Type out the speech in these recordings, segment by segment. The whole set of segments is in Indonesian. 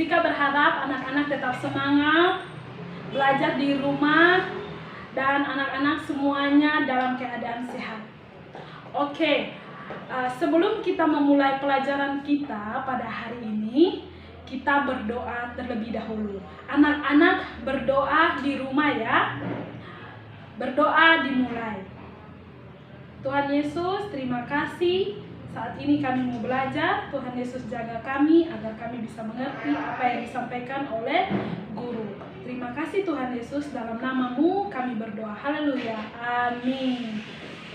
Misrika berharap anak-anak tetap semangat belajar di rumah dan anak-anak semuanya dalam keadaan sehat. Oke, sebelum kita memulai pelajaran kita pada hari ini, kita berdoa terlebih dahulu. Anak-anak berdoa di rumah ya. Berdoa dimulai. Tuhan Yesus, terima kasih. Saat ini kami mau belajar. Tuhan Yesus jaga kami agar kami bisa mengerti apa yang disampaikan oleh guru. Terima kasih Tuhan Yesus, dalam nama-Mu kami berdoa. Haleluya. Amin.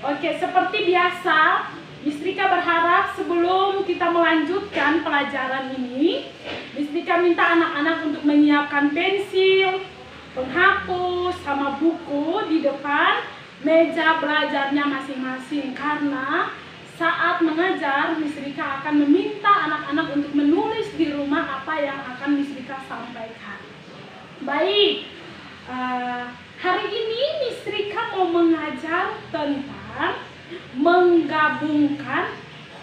Oke, seperti biasa, Misrika berharap sebelum kita melanjutkan pelajaran ini, Misrika minta anak-anak untuk menyiapkan pensil, penghapus, sama buku di depan meja belajarnya masing-masing. Karena saat mengajar, Misrika akan meminta anak-anak untuk menulis di rumah apa yang akan Misrika sampaikan. Baik, hari ini Misrika mau mengajar tentang menggabungkan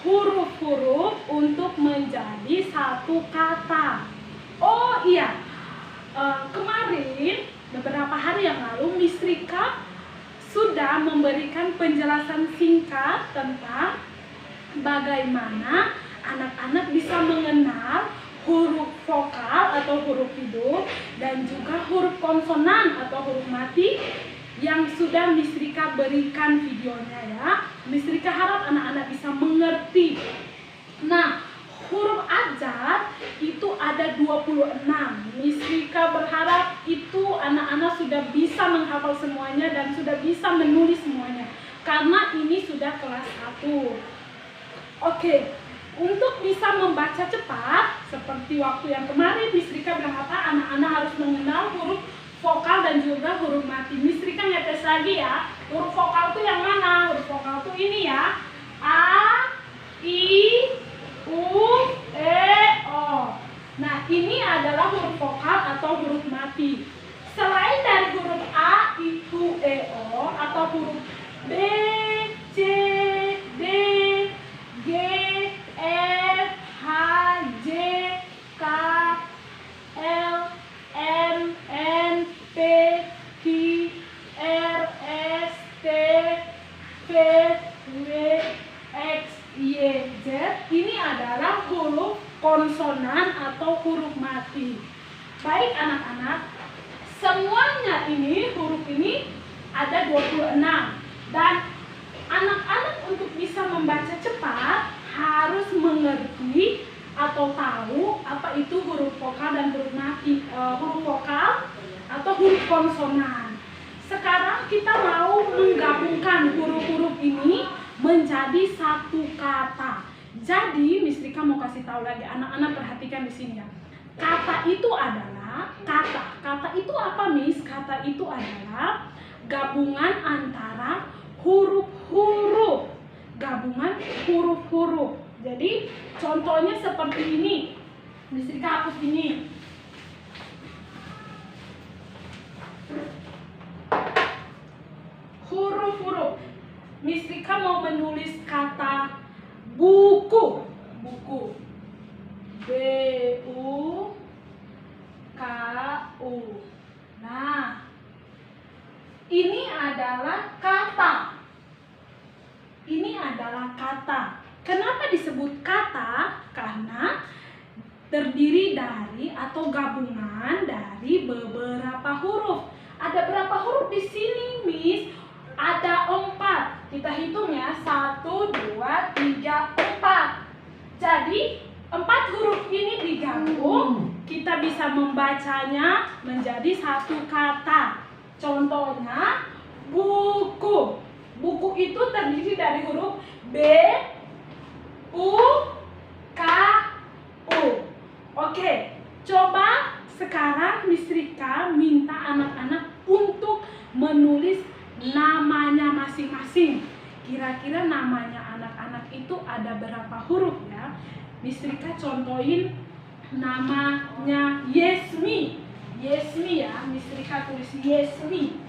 huruf-huruf untuk menjadi satu kata. Oh iya, kemarin beberapa hari yang lalu Misrika sudah memberikan penjelasan singkat tentang bagaimana anak-anak bisa mengenal huruf vokal atau huruf hidup dan juga huruf konsonan atau huruf mati yang sudah Misrika berikan videonya ya. Misrika harap anak-anak bisa mengerti. Nah, huruf abjad itu ada 26. Misrika berharap itu anak-anak sudah bisa menghafal semuanya dan sudah bisa menulis semuanya. Karena ini sudah kelas 1. Oke, untuk bisa membaca cepat, seperti waktu yang kemarin Misrika bilang apa? Anak-anak harus mengenal huruf vokal dan juga huruf mati. Misrika ngetes lagi ya. Huruf vokal itu yang mana? Huruf vokal itu ini ya. A, I, U, E, O. Nah, ini adalah huruf vokal atau huruf mati. Selain dari huruf A, I, U, E, O atau huruf B, C, D, G, F, H, J, K, L, M, N, P, Q, R, S, T, V, W, X, Y, Z. Ini adalah huruf konsonan atau huruf mati. Baik anak-anak, semuanya ini, huruf ini ada 26. Dan anak-anak untuk bisa membaca cepat harus mengerti atau tahu apa itu huruf vokal dan huruf mati, huruf vokal atau huruf konsonan. Sekarang kita mau menggabungkan huruf-huruf ini menjadi satu kata. Jadi Misrika mau kasih tahu lagi, anak-anak perhatikan di sini ya. Kata itu adalah kata. Kata itu apa, Miss? Kata itu adalah gabungan antara huruf-huruf. Gabungan huruf-huruf. Jadi contohnya seperti ini. Misrika hapus ini. Huruf-huruf. Misrika mau menulis kata buku. Buku. B, U, K, U. Nah, ini adalah kata. Ini adalah kata. Kenapa disebut kata? Karena terdiri dari atau gabungan dari beberapa huruf. Ada berapa huruf di sini, Miss? Ada 4. Kita hitung ya. 1, 2, 3, 4. Jadi 4 huruf ini digabung, kita bisa membacanya menjadi satu kata. Contohnya buku. Buku itu terdiri dari huruf B, U, K, U. Oke, coba sekarang Misrika minta anak-anak untuk menulis namanya masing-masing. Kira-kira namanya anak-anak itu ada berapa huruf ya? Misrika contohin namanya Yesmi. Yesmi ya, Misrika tulis Yesmi.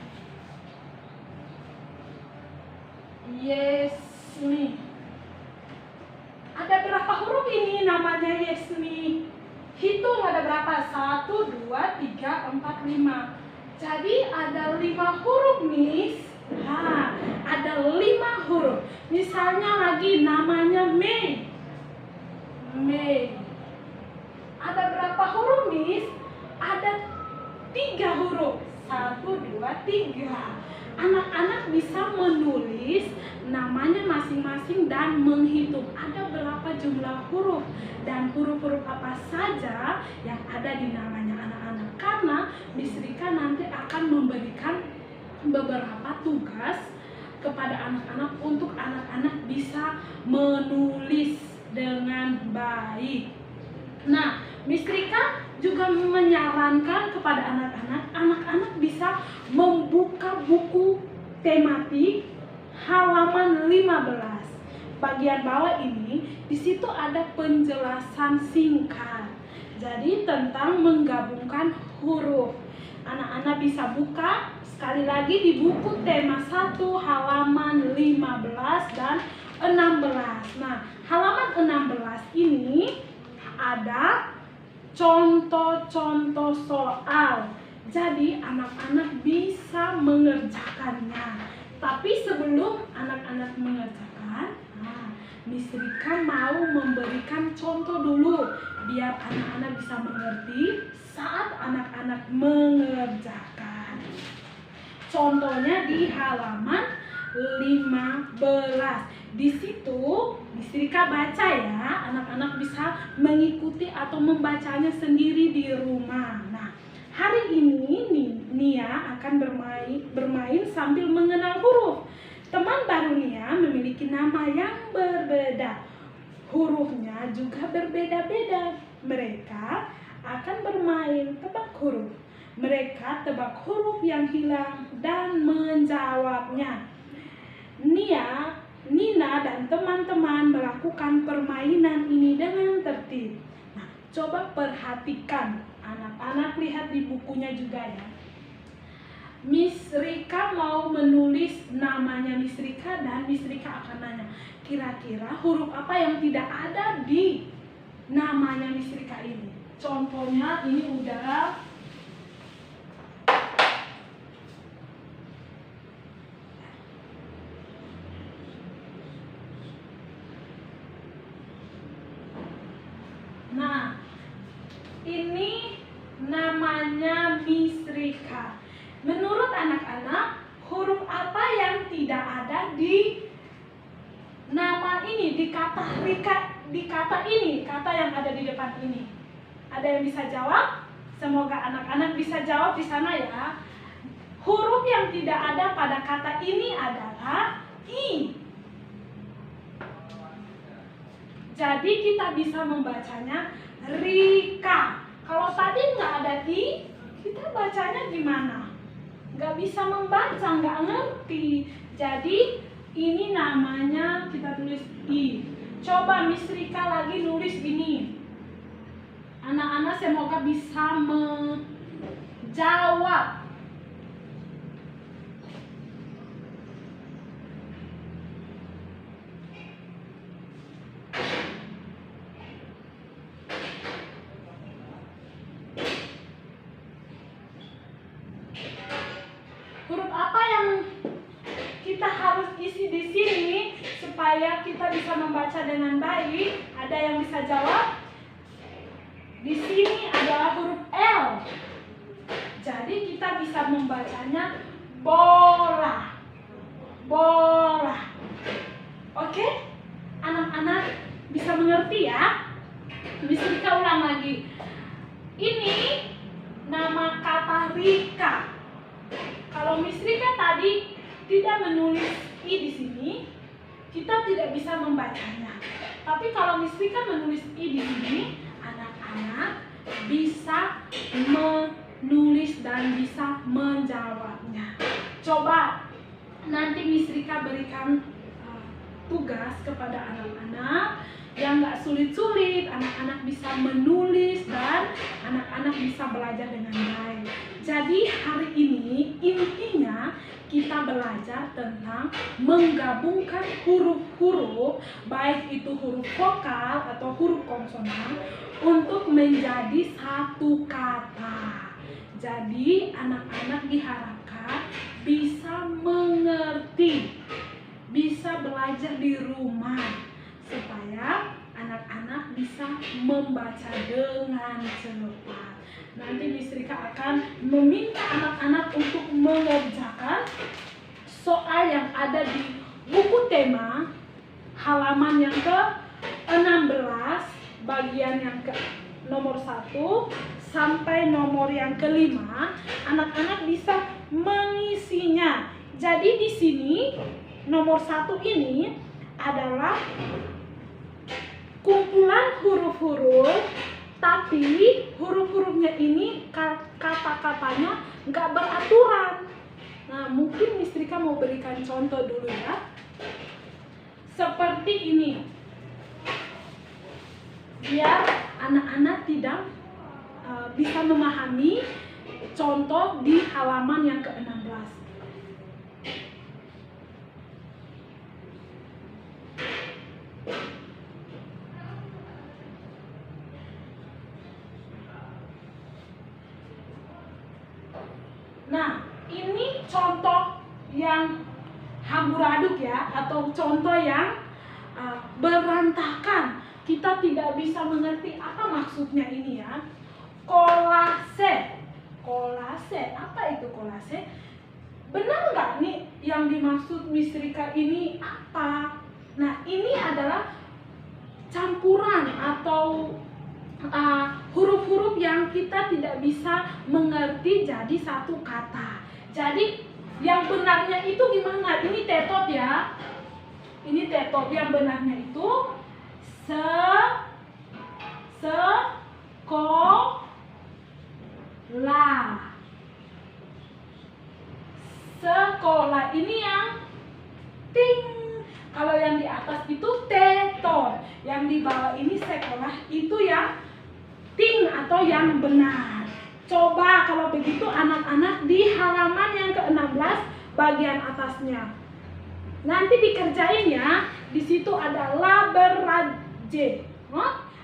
Yesmi. Ada berapa huruf ini namanya Yesmi? Hitung ada berapa? 1, 2, 3, 4, 5. Jadi ada 5 huruf, Miss. Nah, ada 5 huruf. Misalnya lagi namanya Mei. Mei. Ada berapa huruf, Miss? Ada 3 huruf. 1, 2, 3. Anak-anak bisa menulis namanya masing-masing dan menghitung ada berapa jumlah huruf dan huruf-huruf apa saja yang ada di namanya anak-anak. Karena Miss Rika nanti akan memberikan beberapa tugas kepada anak-anak untuk anak-anak bisa menulis dengan baik. Nah, Miss Rika juga menyarankan kepada anak-anak bisa membuka buku tematik halaman 15. Bagian bawah ini, di situ ada penjelasan singkat. Jadi tentang menggabungkan huruf. Anak-anak bisa buka sekali lagi di buku tema 1 halaman 15 dan 16. Nah, halaman 16 ini ada contoh-contoh soal. Jadi anak-anak bisa mengerjakannya. Tapi sebelum anak-anak mengerjakan, Miss Rika mau memberikan contoh dulu biar anak-anak bisa mengerti saat anak-anak mengerjakan. Contohnya di halaman 15. Di situ Miss Rika baca ya, anak-anak bisa mengikuti atau membacanya sendiri di rumah. Nah, hari ini Nia akan bermain sambil mengenal huruf. Teman baru Nia memiliki nama yang berbeda. Hurufnya juga berbeda-beda. Mereka akan bermain tebak huruf. Mereka tebak huruf yang hilang dan menjawabnya. Nina dan teman-teman melakukan permainan ini dengan tertib. Nah, coba perhatikan. Anak-anak lihat di bukunya juga ya. Miss Rika mau menulis namanya Miss Rika dan Miss Rika akan nanya, kira-kira huruf apa yang tidak ada di namanya Miss Rika ini? Contohnya ini udah Nah, ini namanya Miss Rika. Menurut anak-anak, huruf apa yang tidak ada di nama ini, di kata Rika, di kata ini, kata yang ada di depan ini? Ada yang bisa jawab? Semoga anak-anak bisa jawab di sana ya. Huruf yang tidak ada pada kata ini adalah I. Jadi kita bisa membacanya Rika. Kalau tadi nggak ada I, kita bacanya gimana? Nggak bisa membaca, nggak ngerti. Jadi ini namanya kita tulis I. Coba Miss Rika lagi nulis ini. Anak-anak semoga bisa menjawab. Huruf apa yang kita harus isi di sini supaya kita bisa membaca dengan baik? Ada yang bisa jawab? Di sini adalah huruf L. Jadi kita bisa membacanya bola. Bola. Oke? Anak-anak bisa mengerti ya? Bisa kita ulang lagi. Ini nama kata Rika. Kalau Miss Rika tadi tidak menulis I di sini, kita tidak bisa membacanya. Tapi kalau Miss Rika menulis I di sini, anak-anak bisa menulis dan bisa menjawabnya. Coba nanti Miss Rika berikan tugas kepada anak-anak yang nggak sulit-sulit. Anak-anak bisa menulis dan anak-anak bisa belajar dengan baik. Jadi hari ini intinya kita belajar tentang menggabungkan huruf-huruf, baik itu huruf vokal atau huruf konsonan, untuk menjadi satu kata. Jadi anak-anak diharapkan bisa mengerti, bisa belajar di rumah, supaya anak-anak bisa membaca dengan cepat. Nanti Miss Rika akan meminta anak-anak untuk mengerjakan soal yang ada di buku tema halaman yang ke-16, bagian yang ke nomor 1 sampai nomor yang ke-5. Anak-anak bisa mengisinya. Jadi di sini nomor 1 ini adalah kumpulan huruf-huruf, tapi huruf-hurufnya ini kata-katanya nggak beraturan. Nah, mungkin Miss Rika mau berikan contoh dulu ya. Seperti ini. Biar anak-anak tidak bisa memahami contoh di halaman yang ke-16. Nah, ini contoh yang hamburaduk ya, atau contoh yang berantakan. Kita tidak bisa mengerti apa maksudnya ini ya. Kolase. Kolase, apa itu kolase? Benar nggak nih yang dimaksud Miss Rika ini apa? Nah, ini adalah campuran atau huruf-huruf yang kita tidak bisa mengerti jadi satu kata. Jadi yang benarnya itu gimana? Ini tetot ya. Ini tetot. Yang benarnya itu sekolah. Sekolah ini yang ting. Kalau yang di atas itu tetot. Yang di bawah ini sekolah itu yang ting atau yang benar. Coba kalau begitu anak-anak di halaman yang ke-16 bagian atasnya. Nanti dikerjain ya. Di situ ada la beraje.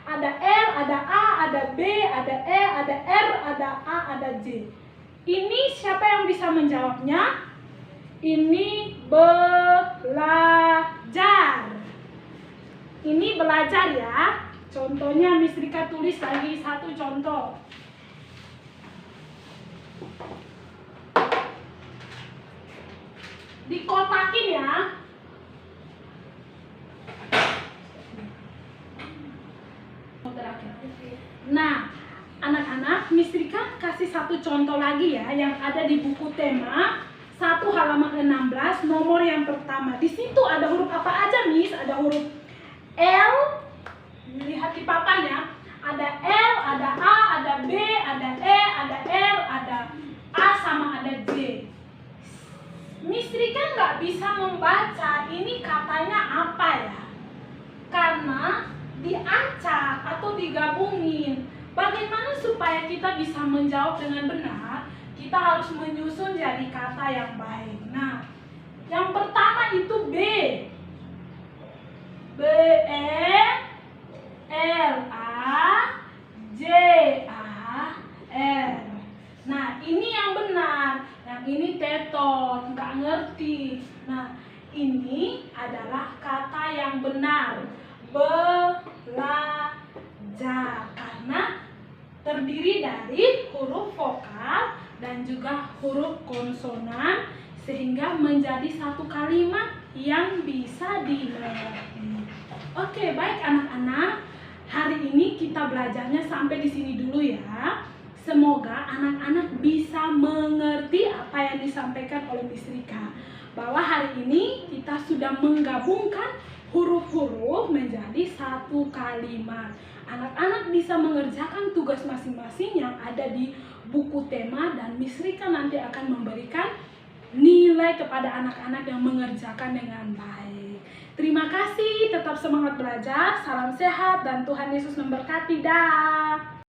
Ada L, ada A, ada B, ada E, ada R, ada A, ada J. Ini siapa yang bisa menjawabnya? Ini belajar. Ini belajar ya. Contohnya Miss Rika tulis lagi satu contoh. Dikotakin ya. Nah, anak-anak, Miss Rika kasih satu contoh lagi ya yang ada di buku tema 1 halaman 16 nomor yang pertama. Di situ ada huruf apa aja, Miss? Ada huruf L. Lihat di papan ya. Ada L, ada A, ada B, ada E, ada R, ada A sama ada J. Miss Rika nggak bisa membaca ini katanya apa ya. Karena diacak atau digabungin. Bagaimana supaya kita bisa menjawab dengan benar? Kita harus menyusun jadi kata yang baik. Nah, yang pertama itu B. B, E, L, A, J, A, R. Nah, ini yang benar. Yang ini tetot, nggak ngerti. Nah, ini adalah kata yang benar. Belajar. Karena terdiri dari huruf vokal dan juga huruf konsonan, sehingga menjadi satu kalimat yang bisa dimengerti. Oke, baik anak-anak. Hari ini kita belajarnya sampai di sini dulu ya. Semoga anak-anak bisa mengerti apa yang disampaikan oleh Miss Rika. Bahwa hari ini kita sudah menggabungkan huruf-huruf menjadi satu kalimat. Anak-anak bisa mengerjakan tugas masing-masing yang ada di buku tema, dan Miss Rika nanti akan memberikan nilai kepada anak-anak yang mengerjakan dengan baik. Terima kasih, tetap semangat belajar, salam sehat, dan Tuhan Yesus memberkati. Dah.